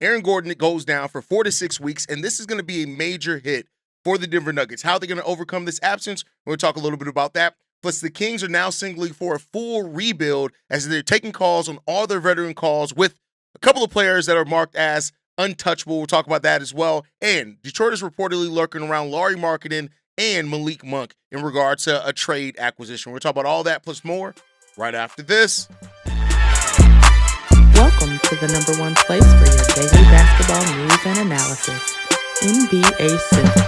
Aaron Gordon goes down for 4 to 6 weeks, and this is going to be a major hit for the Denver Nuggets. How are they going to overcome this absence? We're going to talk a little bit about that. Plus, the Kings are now singling for a full rebuild as they're taking calls on all their veteran calls with a couple of players that are marked as untouchable. We'll talk about that as well. And Detroit is reportedly lurking around Markkanen and Malik Monk in regards to a trade acquisition. We'll talk about all that plus more right after this. Welcome to the number one place for your daily basketball news and analysis, NBA Central.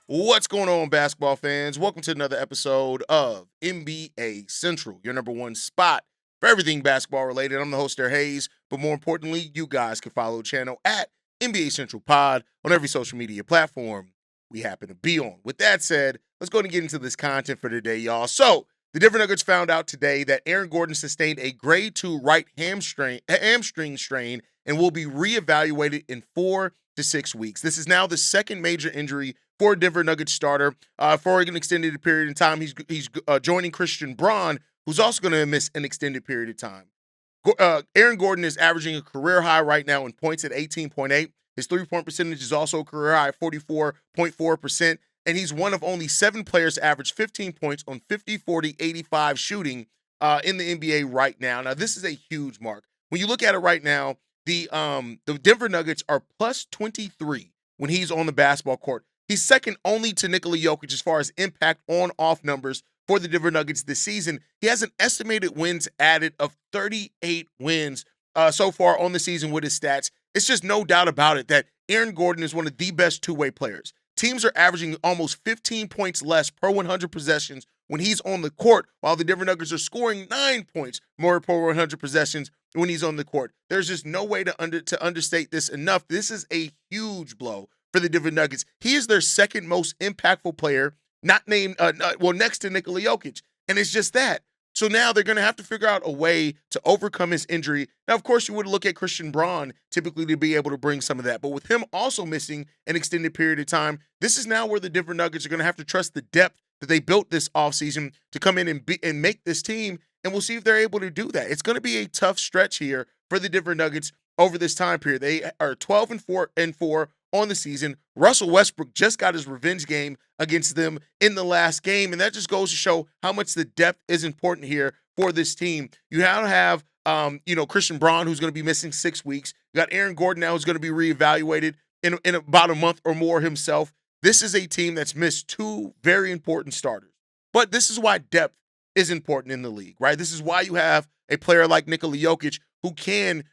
What's going on, basketball fans? Welcome to another episode of NBA Central, your number one spot for everything basketball related. I'm the host there, Haize, but more importantly, you guys can follow the channel at NBA Central Pod on every social media platform we happen to be on. With that said, let's go ahead and get into this content for today, y'all. So, the Denver Nuggets found out today that Aaron Gordon sustained a grade 2 right hamstring strain and will be reevaluated in 4 to 6 weeks. This is now the second major injury for a Denver Nuggets starter for an extended period of time. He's joining Christian Braun, who's also going to miss an extended period of time. Aaron Gordon is averaging a career high right now in points at 18.8. His three-point percentage is also a career high at 44.4%. And he's one of only 7 players to average 15 points on 50, 40, 85 shooting in the NBA right now. Now, this is a huge mark. When you look at it right now, the Denver Nuggets are plus 23 when he's on the basketball court. He's second only to Nikola Jokic as far as impact on-off numbers for the Denver Nuggets this season. He has an estimated wins added of 38 wins so far on the season with his stats. It's just no doubt about it that Aaron Gordon is one of the best two-way players. Teams are averaging almost 15 points less per 100 possessions when he's on the court, while the Denver Nuggets are scoring 9 points more per 100 possessions when he's on the court. There's just no way to understate this enough. This is a huge blow for the Denver Nuggets. He is their second most impactful player, not named, next to Nikola Jokic. And it's just that. So now they're going to have to figure out a way to overcome his injury. Now, of course, you would look at Christian Braun typically to be able to bring some of that. But with him also missing an extended period of time, this is now where the Denver Nuggets are going to have to trust the depth that they built this offseason to come in and make this team. And we'll see if they're able to do that. It's going to be a tough stretch here for the Denver Nuggets over this time period. They are 12-4 on the season. Russell Westbrook just got his revenge game against them in the last game, and that just goes to show how much the depth is important here for this team. You now have, Christian Braun, who's going to be missing 6 weeks. You got Aaron Gordon now, who's going to be reevaluated in about a month or more himself. This is a team that's missed 2 very important starters. But this is why depth is important in the league, right? This is why you have a player like Nikola Jokic who can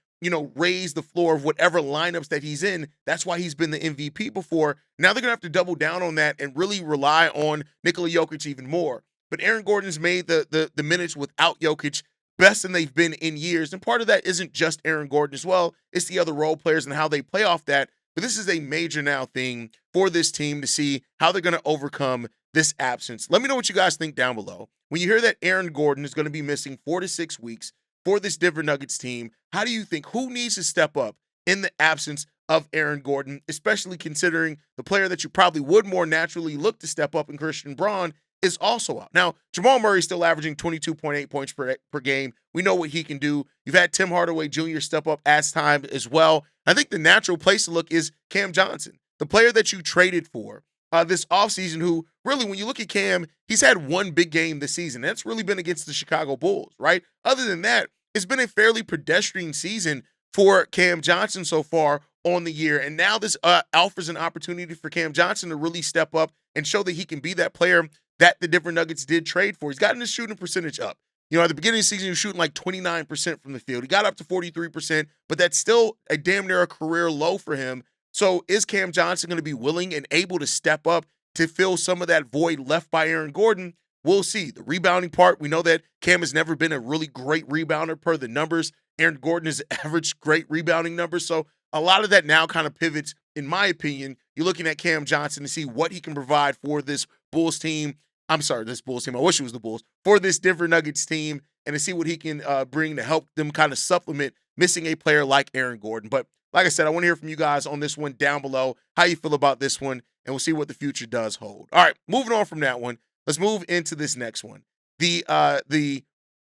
raise the floor of whatever lineups that he's in. That's why he's been the MVP before. Now they're going to have to double down on that and really rely on Nikola Jokic even more. But Aaron Gordon's made the minutes without Jokic best than they've been in years. And part of that isn't just Aaron Gordon as well. It's the other role players and how they play off that. But this is a major now thing for this team to see how they're going to overcome this absence. Let me know what you guys think down below. When you hear that Aaron Gordon is going to be missing 4 to 6 weeks for this Denver Nuggets team, how do you think, who needs to step up in the absence of Aaron Gordon, especially considering the player that you probably would more naturally look to step up in Christian Braun is also out. Now, Jamal Murray's still averaging 22.8 points per game. We know what he can do. You've had Tim Hardaway Jr. step up as time as well. I think the natural place to look is Cam Johnson, the player that you traded for this offseason, who really, when you look at Cam, he's had one big game this season. That's really been against the Chicago Bulls, right? Other than that, it's been a fairly pedestrian season for Cam Johnson so far on the year. And now this offers an opportunity for Cam Johnson to really step up and show that he can be that player that the Denver Nuggets did trade for. He's gotten his shooting percentage up. At the beginning of the season, he was shooting like 29% from the field. He got up to 43%, but that's still a damn near a career low for him. So is Cam Johnson going to be willing and able to step up to fill some of that void left by Aaron Gordon? We'll see. The rebounding part, we know that Cam has never been a really great rebounder per the numbers. Aaron Gordon has averaged great rebounding numbers. So a lot of that now kind of pivots, in my opinion. You're looking at Cam Johnson to see what he can provide for this Bulls team. This Bulls team. I wish it was the Bulls. For this Denver Nuggets team, and to see what he can bring to help them kind of supplement missing a player like Aaron Gordon. But like I said, I want to hear from you guys on this one down below, how you feel about this one, and we'll see what the future does hold. All right, moving on from that one, let's move into this next one. The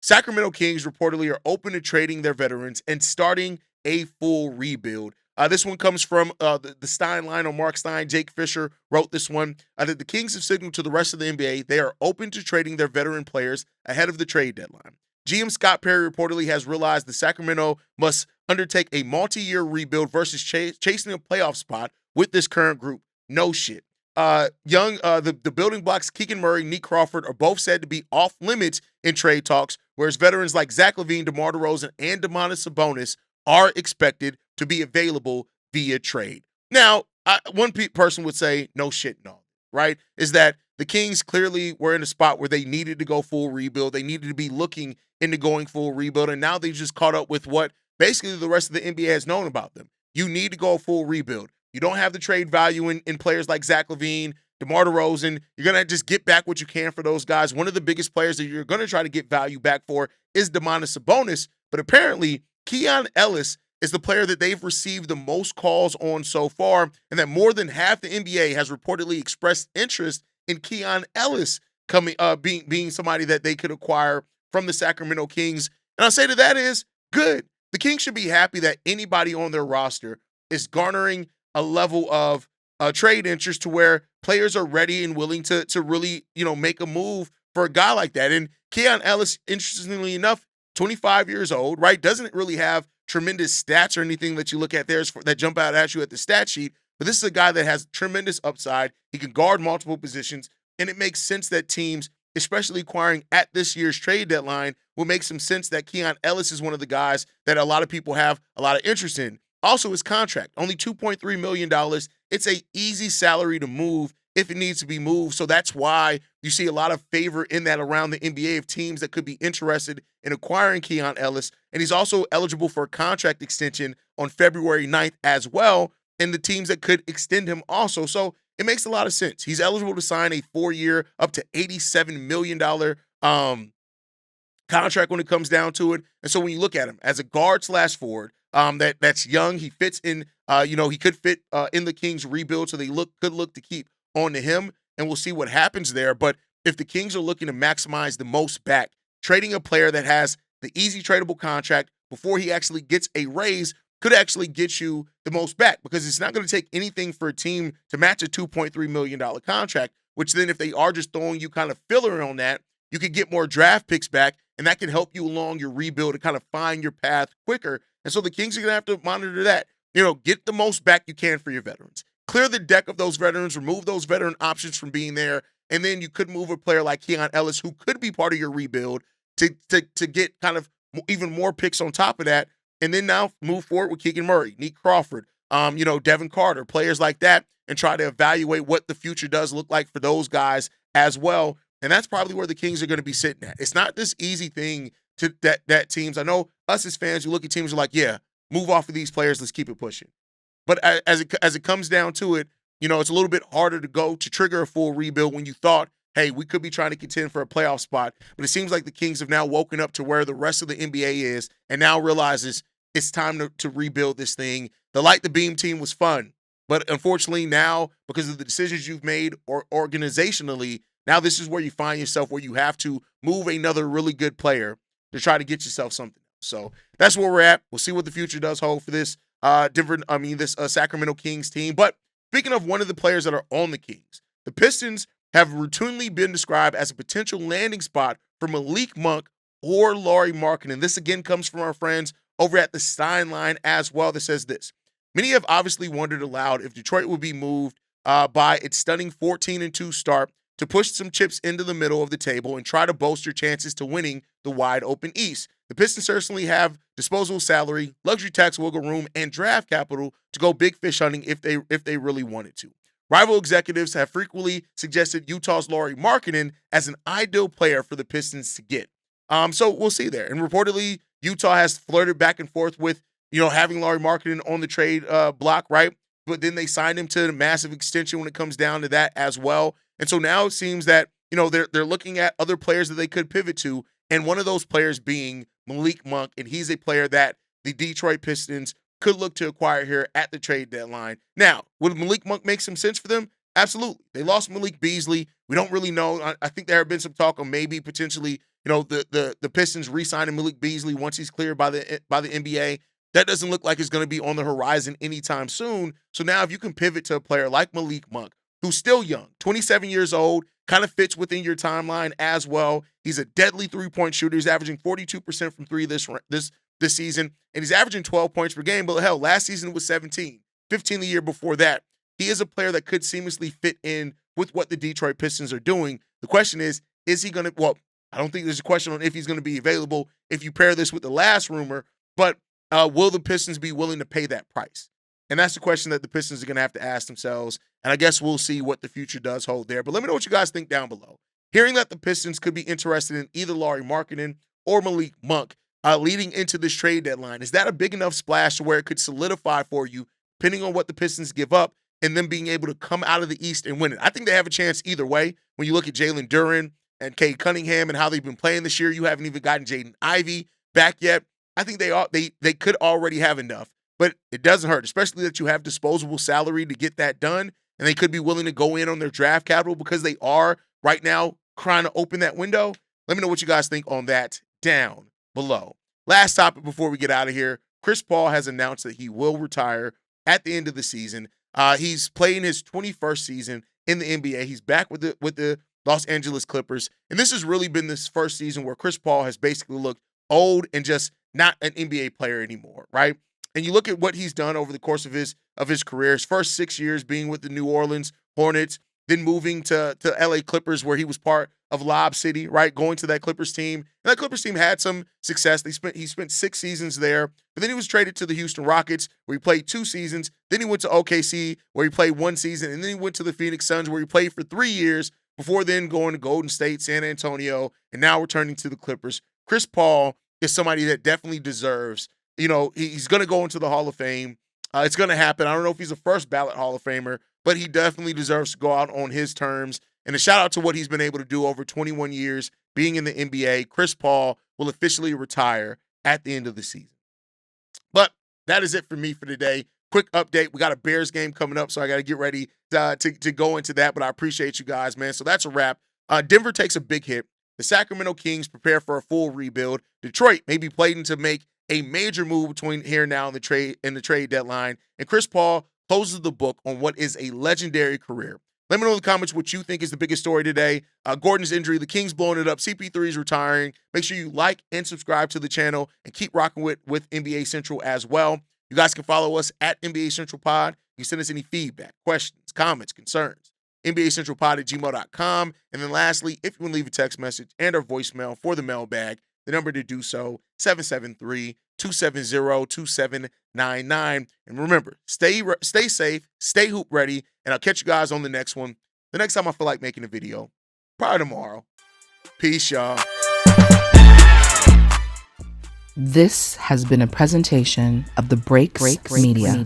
Sacramento Kings reportedly are open to trading their veterans and starting a full rebuild. This one comes from the Stein line on Mark Stein. Jake Fisher wrote this one. That the Kings have signaled to the rest of the NBA they are open to trading their veteran players ahead of the trade deadline. GM Scott Perry reportedly has realized the Sacramento must undertake a multi-year rebuild versus chasing a playoff spot with this current group. No shit. The building blocks, Keegan Murray, Nick Crawford, are both said to be off limits in trade talks, whereas veterans like Zach LaVine, DeMar DeRozan, and Domantas Sabonis are expected to be available via trade. Now, one person would say, no shit, no, right? Is that the Kings clearly were in a spot where they needed to go full rebuild. They needed to be looking into going full rebuild, and now they've just caught up with what basically the rest of the NBA has known about them. You need to go full rebuild. You don't have the trade value in players like Zach LaVine, DeMar DeRozan. You're going to just get back what you can for those guys. One of the biggest players that you're going to try to get value back for is Domantas Sabonis, but apparently Keon Ellis is the player that they've received the most calls on so far, and that more than half the NBA has reportedly expressed interest in Keon Ellis being somebody that they could acquire from the Sacramento Kings. And I'll say to that is, good. The Kings should be happy that anybody on their roster is garnering a level of trade interest to where players are ready and willing to really, make a move for a guy like that. And Keon Ellis, interestingly enough, 25 years old, right? Doesn't really have tremendous stats or anything that you look at there that jump out at you at the stat sheet. But this is a guy that has tremendous upside. He can guard multiple positions. And it makes sense that teams, especially acquiring at this year's trade deadline, will make some sense that Keon Ellis is one of the guys that a lot of people have a lot of interest in. Also, his contract, only $2.3 million. It's an easy salary to move if it needs to be moved. So that's why you see a lot of favor in that around the NBA of teams that could be interested in acquiring Keon Ellis. And he's also eligible for a contract extension on February 9th as well, and the teams that could extend him also. So it makes a lot of sense. He's eligible to sign a 4-year, up to $87 million contract when it comes down to it. And so when you look at him as a guard/forward, that's young, he fits in. He could fit in the Kings rebuild, so they could look to keep on to him, and we'll see what happens there. But if the Kings are looking to maximize the most back, trading a player that has the easy tradable contract before he actually gets a raise could actually get you the most back, because it's not going to take anything for a team to match a $2.3 million contract, which then if they are just throwing you kind of filler on that, you could get more draft picks back, and that can help you along your rebuild to kind of find your path quicker. And so the Kings are going to have to monitor that. Get the most back you can for your veterans. Clear the deck of those veterans, remove those veteran options from being there, and then you could move a player like Keon Ellis, who could be part of your rebuild, to get kind of even more picks on top of that, and then now move forward with Keegan Murray, Nick Crawford, Devin Carter, players like that, and try to evaluate what the future does look like for those guys as well. And that's probably where the Kings are going to be sitting at. It's not this easy thing that teams, I know us as fans, you look at teams, are like, yeah, move off of these players, let's keep it pushing. But as it comes down to it, it's a little bit harder to trigger a full rebuild when you thought, hey, we could be trying to contend for a playoff spot. But it seems like the Kings have now woken up to where the rest of the NBA is, and now realizes it's time to rebuild this thing. The Light the Beam team was fun, but unfortunately now, because of the decisions you've made or organizationally, now this is where you find yourself, where you have to move another really good player to try to get yourself something. So that's where we're at. We'll see what the future does hold for this Sacramento Kings team. But speaking of one of the players that are on the Kings, the Pistons have routinely been described as a potential landing spot for Malik Monk or Lauri Markkanen. And this again comes from our friends over at the Stein line as well, that says this: many have obviously wondered aloud if Detroit would be moved by its stunning 14-2 start to push some chips into the middle of the table and try to bolster chances to winning the wide open East. The Pistons certainly have disposable salary, luxury tax wiggle room, and draft capital to go big fish hunting if they really wanted to. Rival executives have frequently suggested Utah's Lauri Markkanen as an ideal player for the Pistons to get. So we'll see there. And reportedly, Utah has flirted back and forth with, having Lauri Markkanen on the trade block, right? But then they signed him to a massive extension when it comes down to that as well. And so now it seems that, they're looking at other players that they could pivot to, and one of those players being Malik Monk, and he's a player that the Detroit Pistons could look to acquire here at the trade deadline. Now, would Malik Monk make some sense for them? Absolutely. They lost Malik Beasley. We don't really know. I think there have been some talk of maybe potentially the Pistons re-signing Malik Beasley once he's cleared by the NBA. That doesn't look like it's going to be on the horizon anytime soon. So now if you can pivot to a player like Malik Monk, who's still young, 27 years old, kind of fits within your timeline as well. He's a deadly three-point shooter. He's averaging 42% from three this season, and he's averaging 12 points per game. But hell, last season was 17, 15 the year before that. He is a player that could seamlessly fit in with what the Detroit Pistons are doing. The question is he going to, well, I don't think there's a question on if he's going to be available if you pair this with the last rumor, but will the Pistons be willing to pay that price? And that's the question that the Pistons are going to have to ask themselves. And I guess we'll see what the future does hold there. But let me know what you guys think down below. Hearing that the Pistons could be interested in either Lauri Markkanen or Malik Monk leading into this trade deadline, is that a big enough splash to where it could solidify for you, depending on what the Pistons give up, and them being able to come out of the East and win it? I think they have a chance either way. When you look at Jalen Duren and Cade Cunningham and how they've been playing this year, you haven't even gotten Jaden Ivey back yet. I think they could already have enough, but it doesn't hurt, especially that you have disposable salary to get that done, and they could be willing to go in on their draft capital because they are right now trying to open that window. Let me know what you guys think on that down below. Last topic before we get out of here. Chris Paul has announced that he will retire at the end of the season. He's playing his 21st season in the NBA. He's back with the Los Angeles Clippers, and this has really been this first season where Chris Paul has basically looked old and just not an NBA player anymore, right? And you look at what he's done over the course of his career. His first 6 years being with the New Orleans Hornets, then moving to LA Clippers, where he was part of Lob City, right? Going to that Clippers team. And that Clippers team had some success. He spent 6 seasons there, but then he was traded to the Houston Rockets, where he played 2 seasons. Then he went to OKC, where he played 1 season, and then he went to the Phoenix Suns, where he played for 3 years before then going to Golden State, San Antonio, and now returning to the Clippers. Chris Paul is somebody that definitely deserves, he's going to go into the Hall of Fame. It's going to happen. I don't know if he's a first ballot Hall of Famer, but he definitely deserves to go out on his terms. And a shout out to what he's been able to do over 21 years being in the NBA. Chris Paul will officially retire at the end of the season. But that is it for me for today. Quick update. We got a Bears game coming up, so I got to get ready to go into that. But I appreciate you guys, man. So that's a wrap. Denver takes a big hit. The Sacramento Kings prepare for a full rebuild. Detroit may be planning to make a major move between here and now in the trade deadline. And Chris Paul closes the book on what is a legendary career. Let me know in the comments what you think is the biggest story today. Gordon's injury, the Kings blowing it up, CP3 is retiring. Make sure you like and subscribe to the channel and keep rocking with NBA Central as well. You guys can follow us at NBA Central Pod. You can send us any feedback, questions, comments, concerns. NBACentralPod@gmail.com. And then lastly, if you want to leave a text message and or voicemail for the mailbag, the number to do so, 773-270-2799. And remember, stay safe, stay hoop ready, and I'll catch you guys on the next one. The next time I feel like making a video, probably tomorrow. Peace, y'all. This has been a presentation of the Breaks Media.